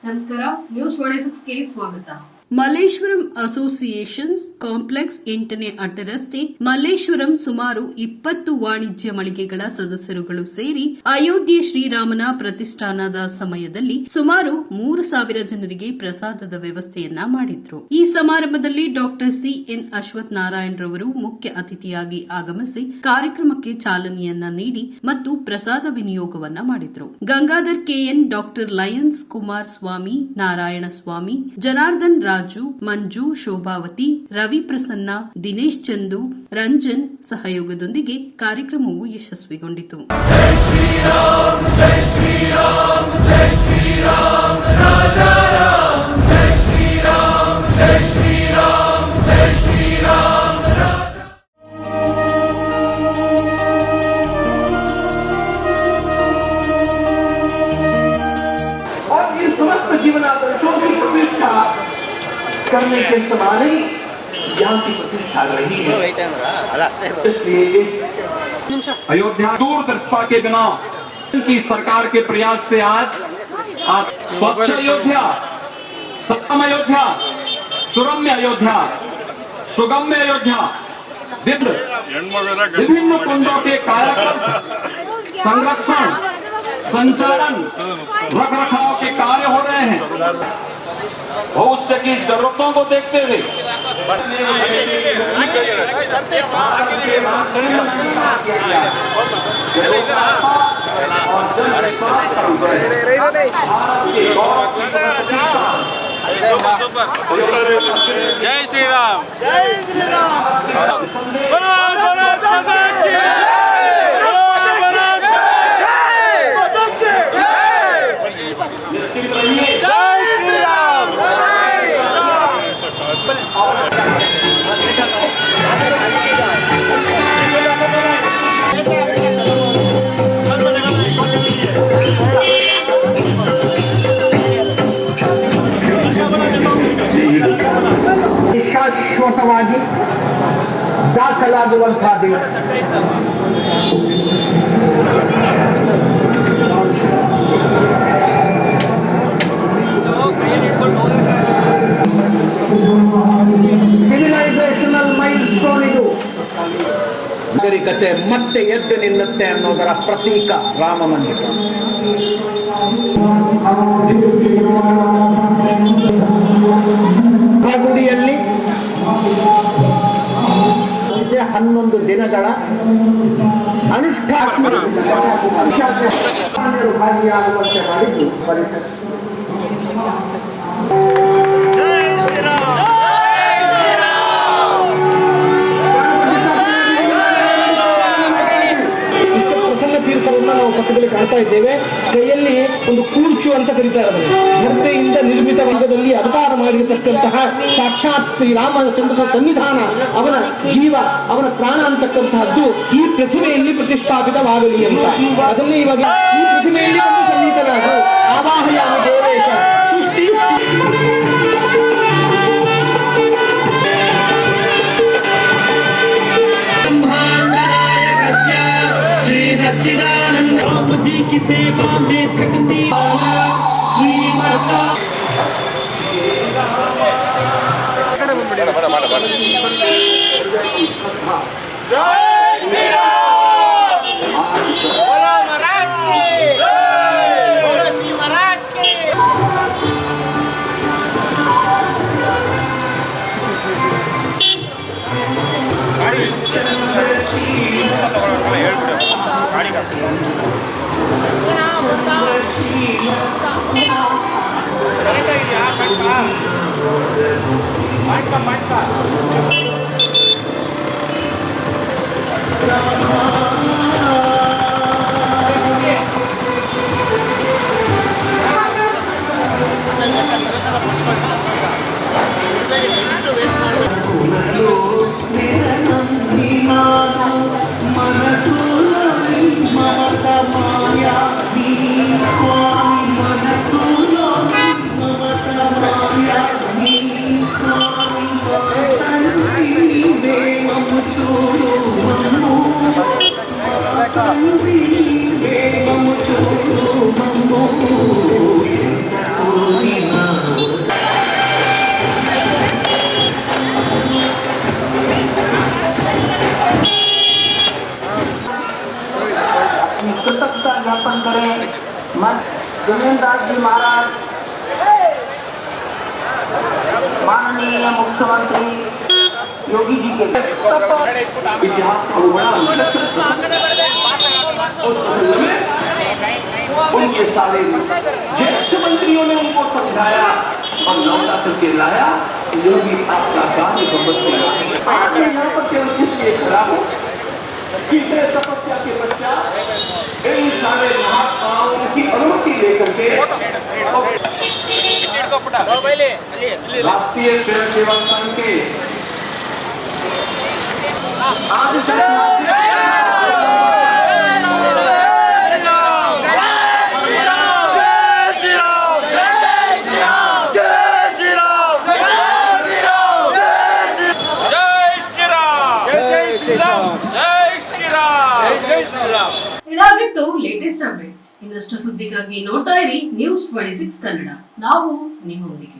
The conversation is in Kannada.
ನಮಸ್ಕಾರ, ನ್ಯೂಸ್ 46ಗೆ ಸ್ವಾಗತ. ಮಲ್ಲೇಶ್ವರಂ ಅಸೋಸಿಯೇಷನ್ಸ್ ಕಾಂಪ್ಲೆಕ್ಸ್ 8ನೇ ಅಡ್ಡರಸ್ತೆ ಮಲ್ಲೇಶ್ವರಂ ಸುಮಾರು 20 ವಾಣಿಜ್ಯ ಮಳಿಗೆಗಳ ಸದಸ್ಯರುಗಳು ಸೇರಿ ಅಯೋಧ್ಯೆ ಶ್ರೀರಾಮನ ಪ್ರತಿಷ್ಠಾನದ ಸಮಯದಲ್ಲಿ ಸುಮಾರು 3,000 ಜನರಿಗೆ ಪ್ರಸಾದದ ವ್ಯವಸ್ಥೆಯನ್ನ ಮಾಡಿದ್ರು. ಈ ಸಮಾರಂಭದಲ್ಲಿ ಡಾಕ್ಟರ್ ಸಿಎನ್ ಅಶ್ವಥ್ ನಾರಾಯಣ್ ರವರು ಮುಖ್ಯ ಅತಿಥಿಯಾಗಿ ಆಗಮಿಸಿ ಕಾರ್ಯಕ್ರಮಕ್ಕೆ ಚಾಲನೆಯನ್ನ ನೀಡಿ ಮತ್ತು ಪ್ರಸಾದ ವಿನಿಯೋಗವನ್ನ ಮಾಡಿದ್ರು. ಗಂಗಾಧರ್ ಕೆಎನ್, ಡಾಕ್ಟರ್ ಲಯನ್ಸ್ ಕುಮಾರ್ ಸ್ವಾಮಿ, ನಾರಾಯಣ ಸ್ವಾಮಿ, ಜನಾರ್ದನ್ ರಾಜು, ಮಂಜು, ಶೋಭಾವತಿ, ರವಿ ಪ್ರಸನ್ನ, ದಿನೇಶ್ ಚಂದು, ರಂಜನ್ ಸಹಯೋಗದೊಂದಿಗೆ ಕಾರ್ಯಕ್ರಮವು ಯಶಸ್ವಿಗೊಂಡಿತು. ಜೈ ಶ್ರೀರಾಮ್, ಜೈ ಶ್ರೀರಾಮ್, ಜೈ ಶ್ರೀರಾಮ್, ರಾಜಾ ರಾಮ್, ಜೈ ಶ್ರೀರಾಮ್, ಜೈ ಶ್ರೀರಾಮ್, ಜೈ ಶ್ರೀರಾಮ್, ರಾಜಾ. और ये समस्त जीवनादर्शों की प्रतिष्ठा करने के समान ही यहाँ की प्रतिष्ठा रही है. इसलिए अयोध्या दूरदर्शिता के बिना की सरकार के प्रयास से आज स्वच्छ अयोध्या, सत्तम अयोध्या, सुरम्य अयोध्या, सुगम्य अयोध्या, विभिन्न कुंडों के कायाकल्प, संरक्षण, संचालन, रखरखाव के कार्य हो रहे हैं. भविष्य की जरूरतों को देखते हुए जय श्री राम, जय श्री ಶಾಶ್ವತವಾಗಿ ದಾಖಲಾಗುವಂತಹ ದಿನ. ಸಿವಿಲೈಸೇಷನಲ್ ಮೈಲ್ ಸ್ಟೋನ್ ಇದು. ನಾಗರಿಕತೆ ಮತ್ತೆ ಎದ್ದು ನಿಲ್ಲುತ್ತೆ ಅನ್ನೋದರ ಪ್ರತೀಕ ರಾಮ ಮಂದಿರ. ಗುಡಿಯಲ್ಲಿ 11 ದಿನಗಳ ಅನುಷ್ಠಾನ ಭಾಗಿಯಾಗುವಂತೆ ಮಾಡಿದ್ದು ಪರಿಷತ್. ಪ್ರಸನ್ನ ತೀರ್ಥರನ್ನ ನಾವು ಪಕ್ಕದಲ್ಲಿ ಕಾಣ್ತಾ ಇದ್ದೇವೆ. ಕೈಯಲ್ಲಿ ಒಂದು ಕೂರ್ಚು ಅಂತ ಕರೀತಾರೆ. ಧರ್ಮೆಯಿಂದ ನಿರ್ಮಿತ ಭಾಗದಲ್ಲಿ ಅವತಾರ ಮಾಡಿರತಕ್ಕಂತಹ ಸಾಕ್ಷಾತ್ ಶ್ರೀರಾಮಚಂದ್ರನ ಸನ್ನಿಧಾನ, ಅವನ ಜೀವ, ಅವನ ಪ್ರಾಣ ಅಂತಕ್ಕಂತಹದ್ದು ಈ ಪ್ರತಿಮೆಯಲ್ಲಿ ಪ್ರತಿಷ್ಠಾಪಿತವಾಗಲಿ ಅಂತ. ಅದನ್ನೇ ಇವಾಗ ಈ ಪ್ರತಿಮೆಯಲ್ಲಿ ಒಂದು ಸನ್ನಿಹಿತನಾದ ಆವಾಹಯಾಮಿ ದೇವೇಶ ಸೃಷ್ಟಿ सच्चिदानंद राम जी की सेवा में थकती जमींदार जी महाराज, माननीय मुख्यमंत्री योगी जी के इतिहास का बड़ा उनके सारे ज्येष्ठ मंत्रियों ने उनको समझाया और लौटा करके लाया। योगी आपका काम आज यहाँ पर केवल इसलिए खड़ा हो कि तपस्या के पश्चात इन सारे महात्माओं की अनुमति लेकर के राष्ट्रीय स्वयं सेवक संघ के ಇದಾಗಿತ್ತು ಲೇಟೆಸ್ಟ್ ಅಪ್ಡೇಟ್ಸ್. ಇನ್ನಷ್ಟು ಸುದ್ದಿಗಾಗಿ ನೋಡ್ತಾ ಇರಿ ನ್ಯೂಸ್ 26 ಕನ್ನಡ. ನಾವು ನಿಮ್ಮೊಂದಿಗೆ.